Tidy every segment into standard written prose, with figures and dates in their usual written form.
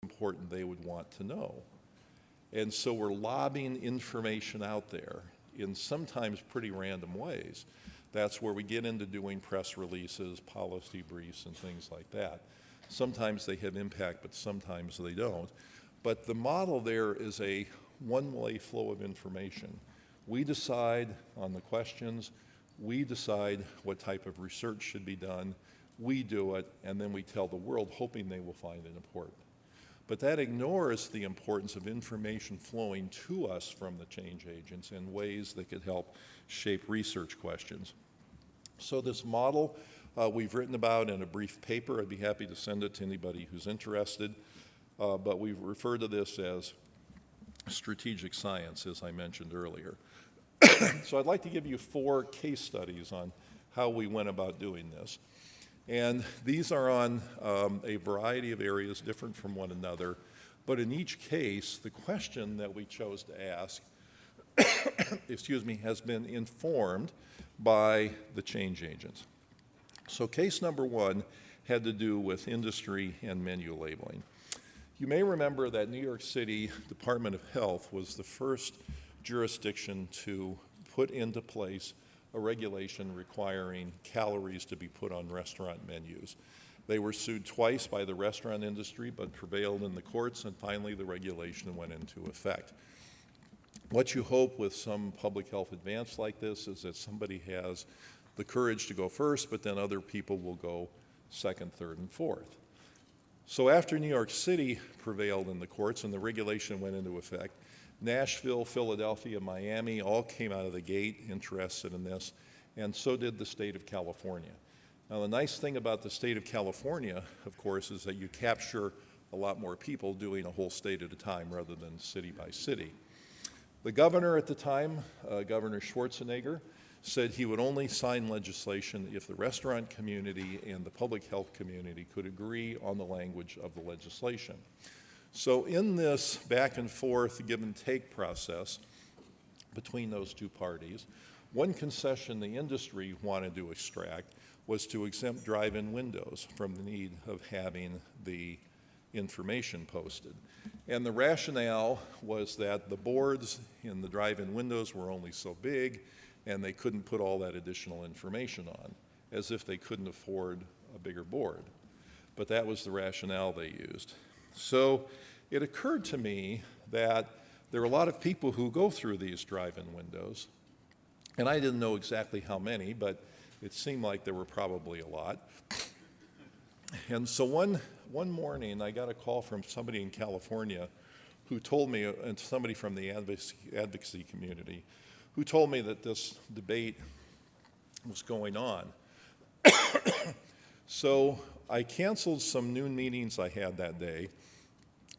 important they would want to know. And so we're lobbing information out there in sometimes pretty random ways. That's where we get into doing press releases, policy briefs, and things like that. Sometimes they have impact, but sometimes they don't. But the model there is a one-way flow of information. We decide on the questions, we decide what type of research should be done, we do it, and then we tell the world, hoping they will find it important. But that ignores the importance of information flowing to us from the change agents in ways that could help shape research questions. So this model we've written about in a brief paper. I'd be happy to send it to anybody who's interested. But we've referred to this as strategic science, as I mentioned earlier. So I'd like to give you 4 case studies on how we went about doing this. And these are on a variety of areas different from one another. But in each case, the question that we chose to ask excuse me, has been informed by the change agents. So case number 1 had to do with industry and menu labeling. You may remember that New York City Department of Health was the first jurisdiction to put into place a regulation requiring calories to be put on restaurant menus. They were sued twice by the restaurant industry, but prevailed in the courts, and finally the regulation went into effect. What you hope with some public health advance like this is that somebody has the courage to go first, but then other people will go second, third, and fourth. So after New York City prevailed in the courts and the regulation went into effect, Nashville, Philadelphia, Miami all came out of the gate interested in this, and so did the state of California. Now, the nice thing about the state of California, of course, is that you capture a lot more people doing a whole state at a time rather than city by city. The governor at the time, Governor Schwarzenegger, said he would only sign legislation if the restaurant community and the public health community could agree on the language of the legislation. So in this back and forth give and take process between those two parties, one concession the industry wanted to extract was to exempt drive-in windows from the need of having the information posted. And the rationale was that the boards in the drive-in windows were only so big and they couldn't put all that additional information on, as if they couldn't afford a bigger board. But that was the rationale they used. So it occurred to me that there are a lot of people who go through these drive-in windows, and I didn't know exactly how many, but it seemed like there were probably a lot. And so one morning I got a call from somebody in California who told me, and somebody from the advocacy community, who told me that this debate was going on. So I canceled some noon meetings I had that day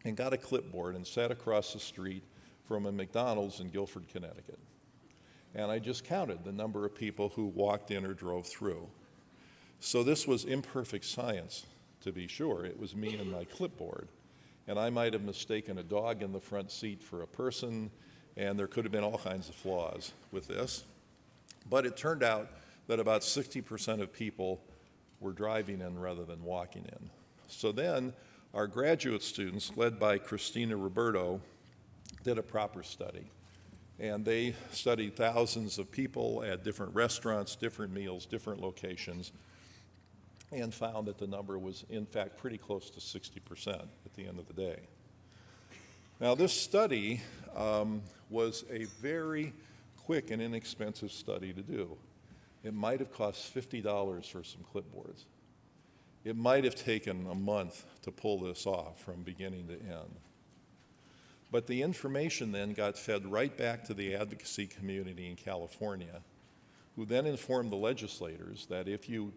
and got a clipboard and sat across the street from a McDonald's in Guilford, Connecticut. And I just counted the number of people who walked in or drove through. So this was imperfect science, to be sure. It was me and my clipboard. And I might have mistaken a dog in the front seat for a person, and there could have been all kinds of flaws with this. But it turned out that about 60% of people were driving in rather than walking in. So then our graduate students, led by Christina Roberto, did a proper study. And they studied thousands of people at different restaurants, different meals, different locations, and found that the number was, in fact, pretty close to 60% at the end of the day. Now, this study was a very quick and inexpensive study to do. It might have cost $50 for some clipboards. It might have taken a month to pull this off from beginning to end. But the information then got fed right back to the advocacy community in California, who then informed the legislators that if you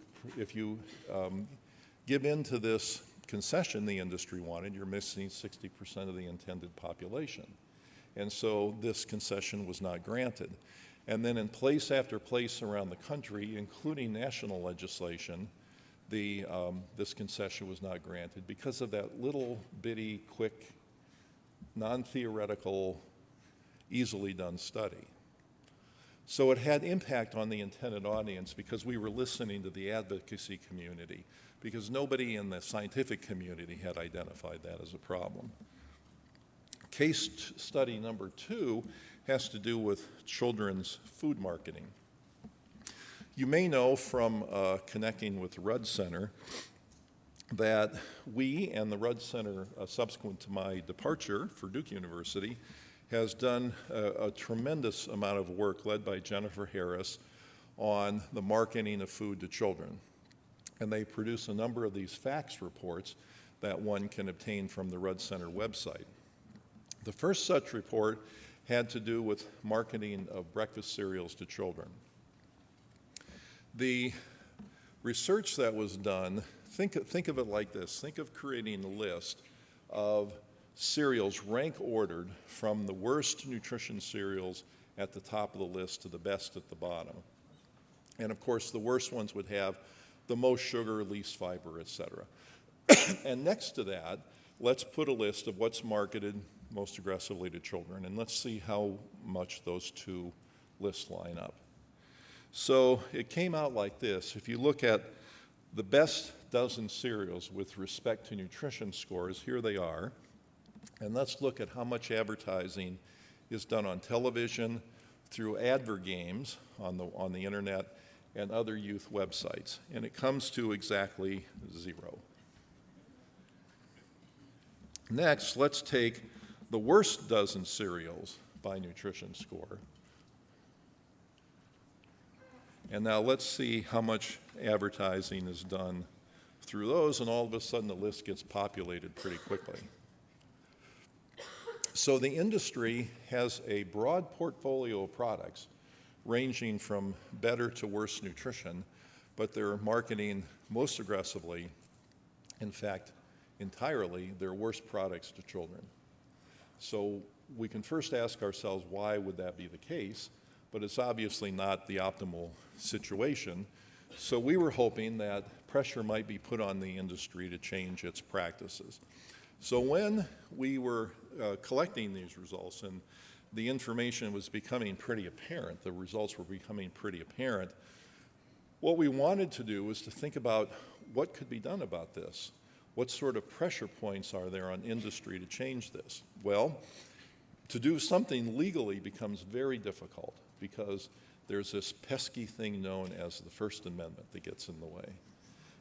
give in to this concession the industry wanted, you're missing 60% of the intended population. And so this concession was not granted. And then in place after place around the country, including national legislation, this concession was not granted because of that little bitty, quick, non-theoretical, easily done study. So it had impact on the intended audience because we were listening to the advocacy community because nobody in the scientific community had identified that as a problem. Case study number 2 has to do with children's food marketing. You may know from connecting with the Rudd Center that we and the Rudd Center, subsequent to my departure for Duke University, has done a tremendous amount of work led by Jennifer Harris on the marketing of food to children. And they produce a number of these facts reports that one can obtain from the Rudd Center website. The first such report had to do with marketing of breakfast cereals to children. The research that was done, think of it like this. Think of creating a list of cereals rank ordered from the worst nutrition cereals at the top of the list to the best at the bottom. And of course, the worst ones would have the most sugar, least fiber, etc. And next to that, let's put a list of what's marketed most aggressively to children, and let's see how much those two lists line up. So it came out like this. If you look at the best dozen cereals with respect to nutrition scores, here they are. And let's look at how much advertising is done on television, through advert games on the internet, and other youth websites. And it comes to exactly 0. Next, let's take the worst dozen cereals by nutrition score. And now let's see how much advertising is done through those, and all of a sudden the list gets populated pretty quickly. So the industry has a broad portfolio of products ranging from better to worse nutrition, but they're marketing most aggressively, in fact, entirely, their worst products to children. So we can first ask ourselves, why would that be the case? But it's obviously not the optimal situation. So we were hoping that pressure might be put on the industry to change its practices. So when we were collecting these results and the information was becoming pretty apparent, the results were becoming pretty apparent, what we wanted to do was to think about what could be done about this. What sort of pressure points are there on industry to change this? Well, to do something legally becomes very difficult because there's this pesky thing known as the First Amendment that gets in the way.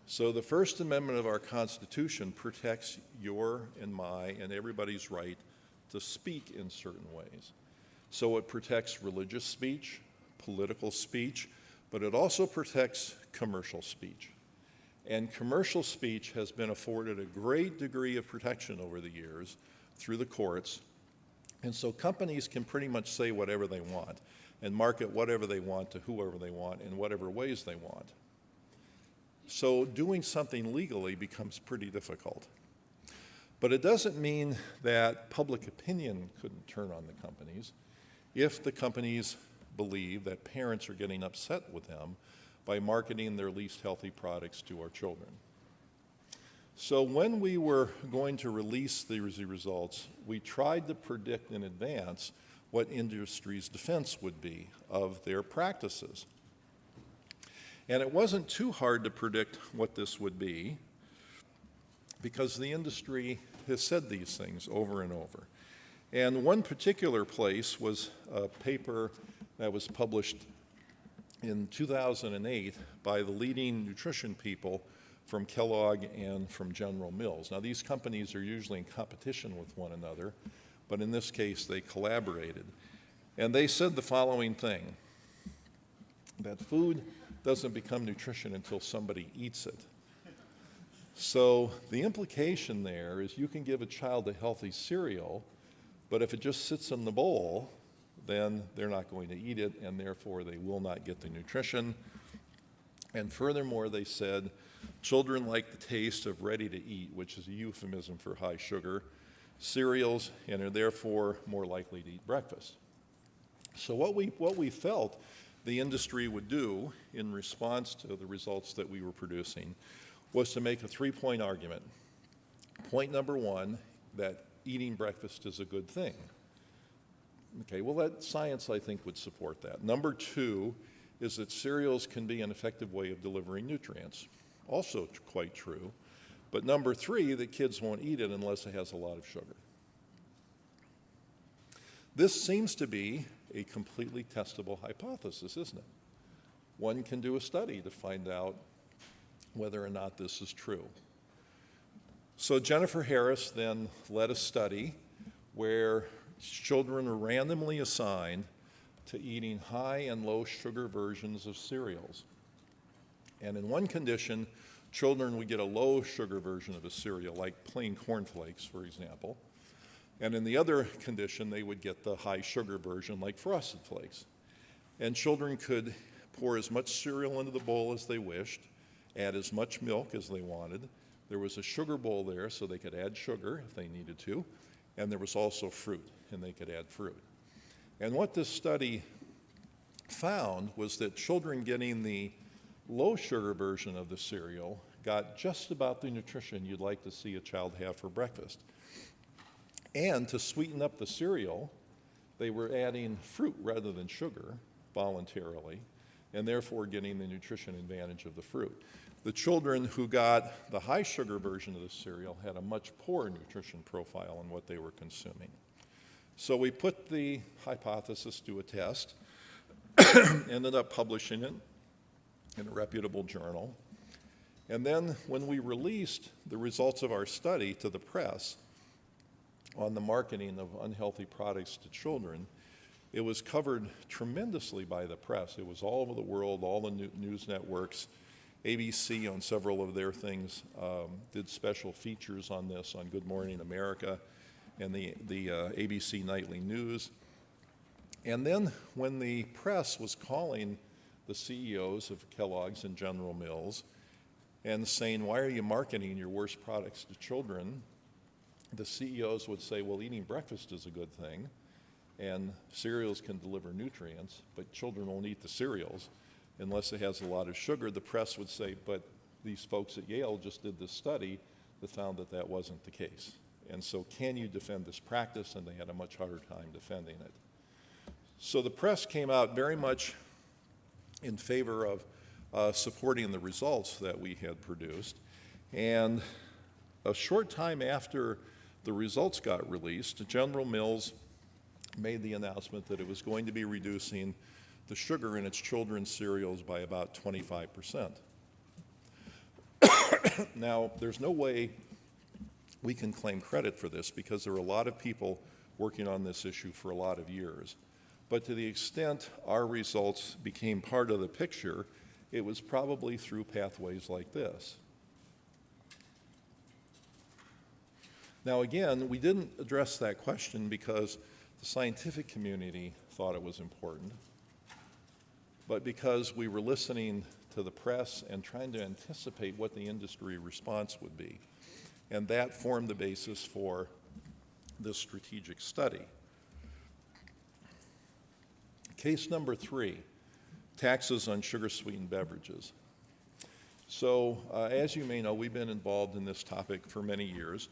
So the First Amendment of our Constitution protects your and my and everybody's right to speak in certain ways. So it protects religious speech, political speech, but it also protects commercial speech. And commercial speech has been afforded a great degree of protection over the years through the courts. And so companies can pretty much say whatever they want and market whatever they want to whoever they want in whatever ways they want. So doing something legally becomes pretty difficult. But it doesn't mean that public opinion couldn't turn on the companies if the companies believe that parents are getting upset with them by marketing their least healthy products to our children. So when we were going to release these results, we tried to predict in advance what industry's defense would be of their practices. And it wasn't too hard to predict what this would be because the industry has said these things over and over. And one particular place was a paper that was published in 2008 by the leading nutrition people from Kellogg and from General Mills. Now, these companies are usually in competition with one another, but in this case, they collaborated. And they said the following thing, that food doesn't become nutrition until somebody eats it. So the implication there is you can give a child a healthy cereal, but if it just sits in the bowl, then they're not going to eat it, and therefore they will not get the nutrition. And furthermore, they said, children like the taste of ready-to-eat, which is a euphemism for high sugar, cereals, and are therefore more likely to eat breakfast. So what we felt the industry would do in response to the results that we were producing was to make a 3-point argument. Point number 1, that eating breakfast is a good thing. Okay, well, that science, I think, would support that. Number 2 is that cereals can be an effective way of delivering nutrients. also quite true. But number 3, that kids won't eat it unless it has a lot of sugar. This seems to be a completely testable hypothesis, isn't it? One can do a study to find out whether or not this is true. So Jennifer Harris then led a study where children were randomly assigned to eating high and low sugar versions of cereals. And in one condition, children would get a low sugar version of a cereal, like plain cornflakes, for example. And in the other condition, they would get the high sugar version, like Frosted Flakes. And children could pour as much cereal into the bowl as they wished, add as much milk as they wanted. There was a sugar bowl there, so they could add sugar if they needed to. And there was also fruit, and they could add fruit. And what this study found was that children getting the low sugar version of the cereal got just about the nutrition you'd like to see a child have for breakfast. And to sweeten up the cereal, they were adding fruit rather than sugar voluntarily, and therefore getting the nutrition advantage of the fruit. The children who got the high sugar version of the cereal had a much poorer nutrition profile in what they were consuming. So we put the hypothesis to a test, ended up publishing it in a reputable journal. And then when we released the results of our study to the press on the marketing of unhealthy products to children, it was covered tremendously by the press. It was all over the world, all the news networks. ABC on several of their things did special features on this on Good Morning America and the ABC Nightly News. And then when the press was calling the CEOs of Kellogg's and General Mills and saying, why are you marketing your worst products to children? The CEOs would say, well, eating breakfast is a good thing, and cereals can deliver nutrients, but children won't eat the cereals unless it has a lot of sugar. The press would say, but these folks at Yale just did this study that found that that wasn't the case. And so can you defend this practice? And they had a much harder time defending it. So the press came out very much in favor of supporting the results that we had produced. And a short time after the results got released, General Mills made the announcement that it was going to be reducing the sugar in its children's cereals by about 25%. Now, there's no way we can claim credit for this because there were a lot of people working on this issue for a lot of years. But to the extent our results became part of the picture, it was probably through pathways like this. Now again, we didn't address that question because the scientific community thought it was important, but because we were listening to the press and trying to anticipate what the industry response would be. And that formed the basis for this strategic study. Case number 3, taxes on sugar-sweetened beverages. So as you may know, we've been involved in this topic for many years.